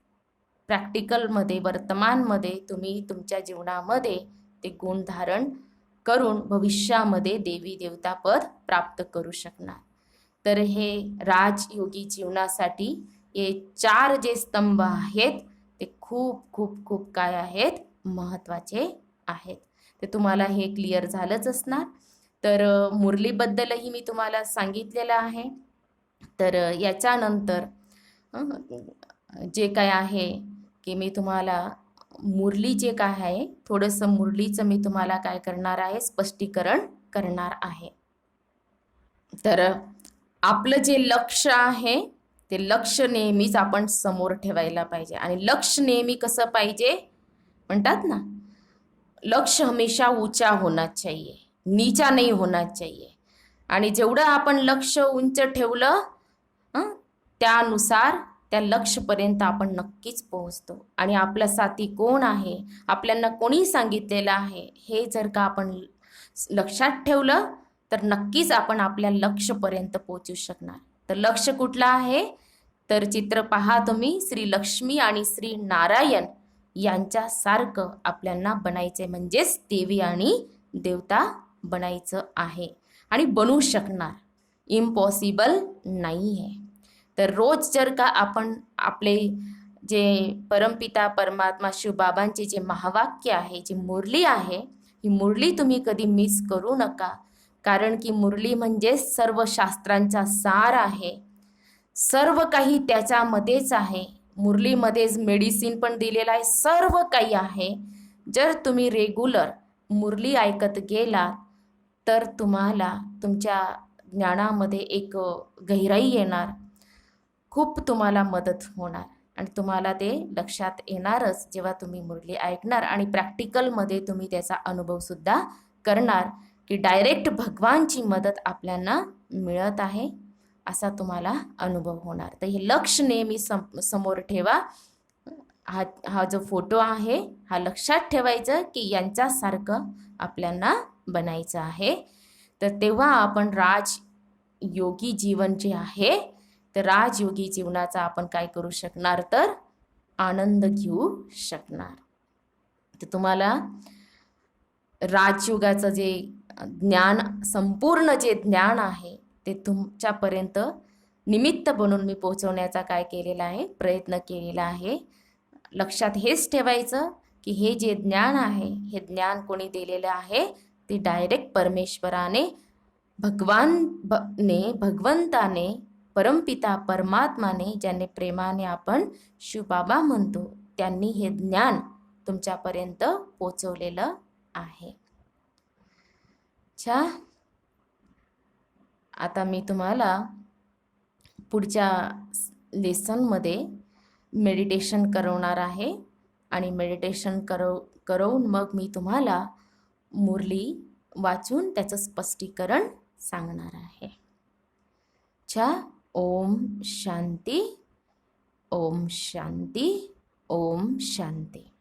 प्रॅक्टिकलमध्ये, वर्तमानमध्ये तुम्ही तुमच्या जीवनामध्ये ते गुण धारण करून भविष्यामध्ये देवी देवतापद प्राप्त करू शकणार. तर हे राजयोगी जीवनासाठी हे 4 जे स्तंभ आहेत ते खूप खूप खूप काय आहेत, महत्त्वाचे आहेत. ते तुम्हाला हे क्लिअर झालंच असणार. तर मुरलीबद्दलही मी तुम्हाला सांगितलेलं आहे. तर याच्यानंतर जे काय आहे की मी तुम्हाला मुरली जे काय आहे, थोडंसं मुरलीचं मी तुम्हाला काय करणार आहे, स्पष्टीकरण करणार आहे. तर आपलं जे लक्ष आहे ते लक्ष नेहमीच आपण समोर ठेवायला पाहिजे. आणि लक्ष नेहमी कसं पाहिजे म्हणतात ना, लक्ष हमेशा ऊंचा होना चाहिए, नीचा नहीं होना चाहिए. आणि जेवढं आपण लक्ष उंच ठेवलं त्यानुसार त्या लक्ष्यपर्यंत आपण नक्कीच पोहोचतो. आणि आपला साथी कोण आहे, आपल्याला कोणी सांगितलेलं आहे, हे जर का आपण लक्षात ठेवलं तर नक्कीच आपण आपल्या लक्ष्यपर्यंत पोहोचू शकणार. तर लक्ष कुठलं आहे, तर चित्र पहा तुम्ही, श्री लक्ष्मी आणि श्री नारायण यांच्यासारखं आपल्याला बनायचे, म्हणजेच देवी आणि देवता बनायचं आहे. आणि बनू शकणार, इम्पॉसिबल नाही आहे. तर रोज जर का आपण आपले जे परमपिता परमात्मा शिवबाबांचे जे महावाक्य आहे, जी मुरली आहे, ही मुरली तुम्ही कधी मिस करू नका. कारण की मुरली म्हणजे सर्व शास्त्रांचा सार आहे, सर्व काही त्याच्यामध्येच आहे. मुरलीमध्येच मेडिसिन पण दिलेलं आहे, सर्व काही आहे. जर तुम्ही रेग्युलर मुरली ऐकत गेला तर तुम्हाला तुमच्या ज्ञानामध्ये एक गहिराई येणार, खूप तुम्हाला मदत होणार. आणि तुम्हाला ते लक्षात येणारच जेव्हा तुम्ही मुरली ऐकणार. आणि प्रॅक्टिकलमध्ये तुम्ही त्याचा अनुभवसुद्धा करणार की डायरेक्ट भगवानची मदत आपल्याला मिळत आहे, असा तुम्हाला अनुभव होणार. तर हे लक्ष नेहमी समोर ठेवा. हा जो फोटो आहे हा लक्षात ठेवायचं की यांच्यासारखं आपल्याला बनायचं आहे. तर तेव्हा आपण राजयोगी जीवन जे आहे तर राजयोगी जीवनाचा आपण काय करू शकणार तर आनंद घेऊ शकणार. तर तुम्हाला राजयोगाचं जे ज्ञान, संपूर्ण जे ज्ञान आहे ते तुमच्यापर्यंत निमित्त बनून मी पोहोचवण्याचा काय केलेला आहे, प्रयत्न केलेला आहे. लक्षात हेच ठेवायचं की हे जे ज्ञान आहे हे ज्ञान कोणी दिलेलं आहे ते डायरेक्ट परमेश्वराने, भगवंताने, परमपिता परमात्माने, ज्याने प्रेमाने आपण शिवबाबा म्हणतो, त्यांनी हे ज्ञान तुमच्यापर्यंत पोचवलेलं आहे. अच्छा, आता मी तुम्हाला पुढच्या लेसनमध्ये मेडिटेशन करवणार आहे आणि मेडिटेशन करवून मग मी तुम्हाला मुरली वाचून त्याचं स्पष्टीकरण सांगणार आहे. अच्छा, ओम शांती, ओम शांती, ओम शांती.